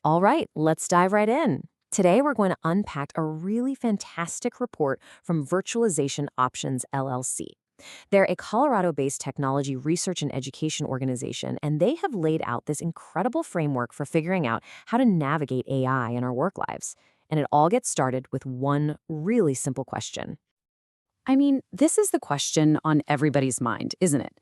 All right, let's dive right in. Today, we're going to unpack a really fantastic report from Virtualization Options LLC. They're a Colorado based technology research and education organization, and they have laid out this incredible framework for figuring out how to navigate AI in our work lives. And it all gets started with one really simple question. I mean, this is the question on everybody's mind, isn't it?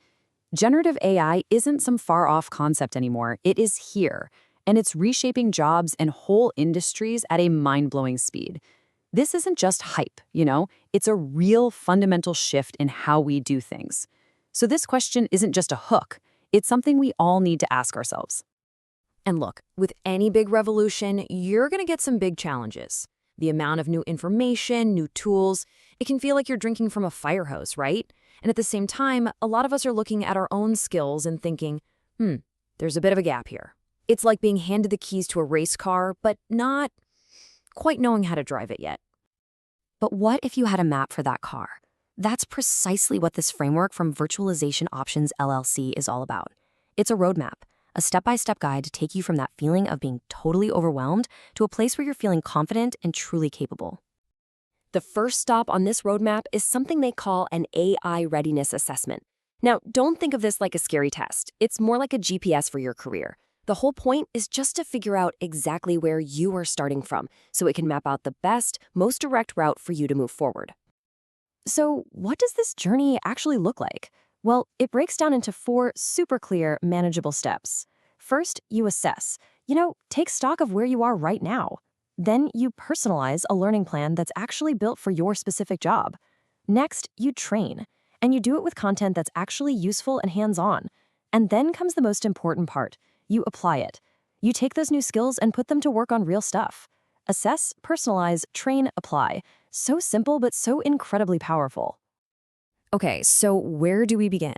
Generative AI isn't some far off concept anymore. It is here, and it's reshaping jobs and whole industries at a mind blowing speed. This isn't just hype. It's a real fundamental shift in how we do things. So, this question isn't just a hook, it's something we all need to ask ourselves. And look, with any big revolution, you're going to get some big challenges. The amount of new information, new tools, it can feel like you're drinking from a fire hose, right? And at the same time, a lot of us are looking at our own skills and thinking, there's a bit of a gap here. It's like being handed the keys to a race car, but not quite knowing how to drive it yet. But what if you had a map for that car? That's precisely what this framework from Virtualization Options LLC is all about. It's a roadmap, a step-by-step guide to take you from that feeling of being totally overwhelmed to a place where you're feeling confident and truly capable. The first stop on this roadmap is something they call an AI readiness assessment. Now, don't think of this like a scary test. It's more like a GPS for your career. The whole point is just to figure out exactly where you are starting from, so it can map out the best, most direct route for you to move forward. So, what does this journey actually look like? Well, it breaks down into 4 super clear, manageable steps. First, you assess. Take stock of where you are right now. Then you personalize a learning plan that's actually built for your specific job. Next, you train, and you do it with content that's actually useful and hands-on. And then comes the most important part. You apply it. You take those new skills and put them to work on real stuff. Assess, personalize, train, apply. So simple, but so incredibly powerful. Okay, so where do we begin?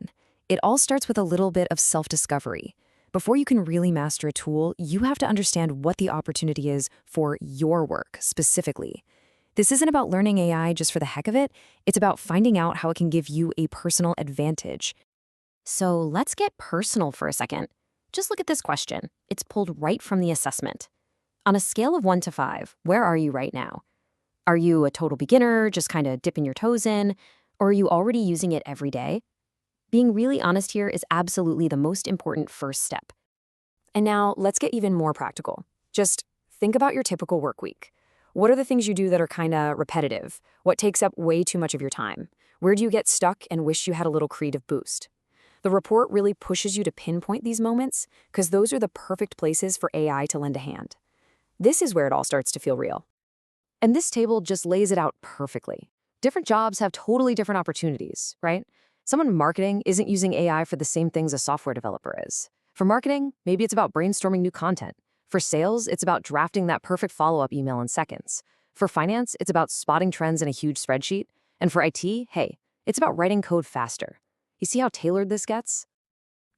It all starts with a little bit of self-discovery. Before you can really master a tool, you have to understand what the opportunity is for your work specifically. This isn't about learning AI just for the heck of it. It's about finding out how it can give you a personal advantage. So let's get personal for a second. Just look at this question. It's pulled right from the assessment. On a scale of 1 to 5, where are you right now? Are you a total beginner, just kind of dipping your toes in? Or are you already using it every day? Being really honest here is absolutely the most important first step. And now let's get even more practical. Just think about your typical work week. What are the things you do that are kind of repetitive? What takes up way too much of your time? Where do you get stuck and wish you had a little creative boost? The report really pushes you to pinpoint these moments because those are the perfect places for AI to lend a hand. This is where it all starts to feel real. And this table just lays it out perfectly. Different jobs have totally different opportunities, right? Someone in marketing isn't using AI for the same things a software developer is. For marketing, maybe it's about brainstorming new content. For sales, it's about drafting that perfect follow-up email in seconds. For finance, it's about spotting trends in a huge spreadsheet. And for IT, hey, it's about writing code faster. You see how tailored this gets?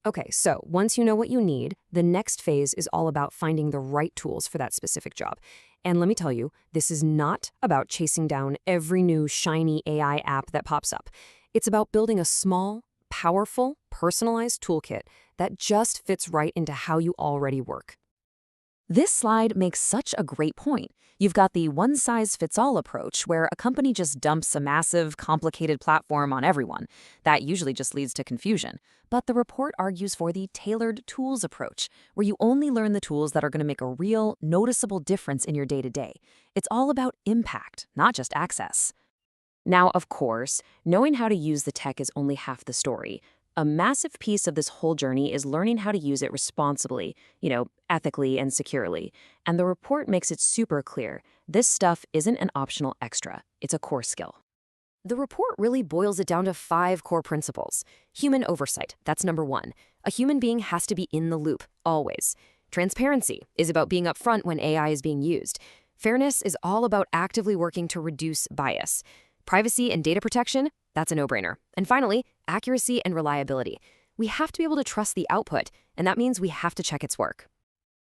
Okay, so once you know what you need, the next phase is all about finding the right tools for that specific job. And let me tell you, this is not about chasing down every new shiny AI app that pops up. It's about building a small, powerful, personalized toolkit that just fits right into how you already work. This slide makes such a great point. You've got the one-size-fits-all approach where a company just dumps a massive, complicated platform on everyone. That usually just leads to confusion. But the report argues for the tailored tools approach, where you only learn the tools that are going to make a real, noticeable difference in your day-to-day. It's all about impact, not just access. Now, of course, knowing how to use the tech is only half the story. A massive piece of this whole journey is learning how to use it responsibly, ethically and securely. And the report makes it super clear. This stuff isn't an optional extra. It's a core skill. The report really boils it down to 5 core principles. Human oversight, that's number 1. A human being has to be in the loop, always. Transparency is about being upfront when AI is being used. Fairness is all about actively working to reduce bias. Privacy and data protection, that's a no-brainer. And finally, accuracy and reliability. We have to be able to trust the output, and that means we have to check its work.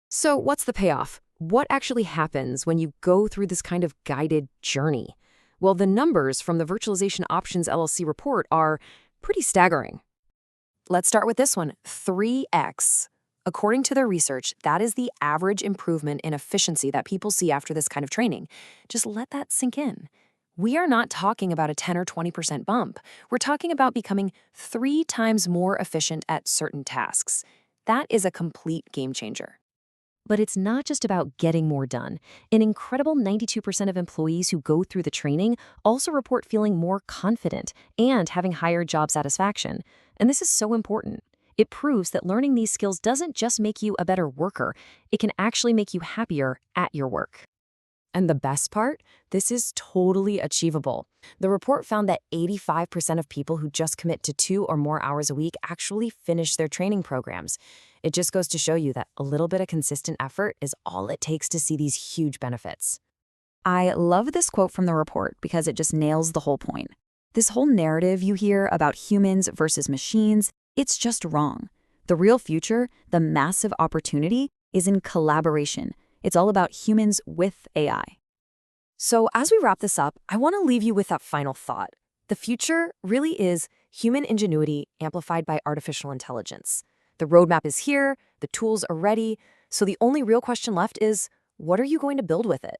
So what's the payoff? What actually happens when you go through this kind of guided journey? Well, the numbers from the Virtualization Options LLC report are pretty staggering. Let's start with this one, 3x. According to their research, that is the average improvement in efficiency that people see after this kind of training. Just let that sink in. We are not talking about a 10 or 20% bump. We're talking about becoming 3 times more efficient at certain tasks. That is a complete game changer. But it's not just about getting more done. An incredible 92% of employees who go through the training also report feeling more confident and having higher job satisfaction. And this is so important. It proves that learning these skills doesn't just make you a better worker, it can actually make you happier at your work. And the best part? This is totally achievable. The report found that 85% of people who just commit to 2 or more hours a week actually finish their training programs. It just goes to show you that a little bit of consistent effort is all it takes to see these huge benefits. I love this quote from the report because it just nails the whole point. This whole narrative you hear about humans versus machines, it's just wrong. The real future, the massive opportunity, is in collaboration. It's all about humans with AI. So as we wrap this up, I want to leave you with that final thought. The future really is human ingenuity amplified by artificial intelligence. The roadmap is here, the tools are ready, so the only real question left is, what are you going to build with it?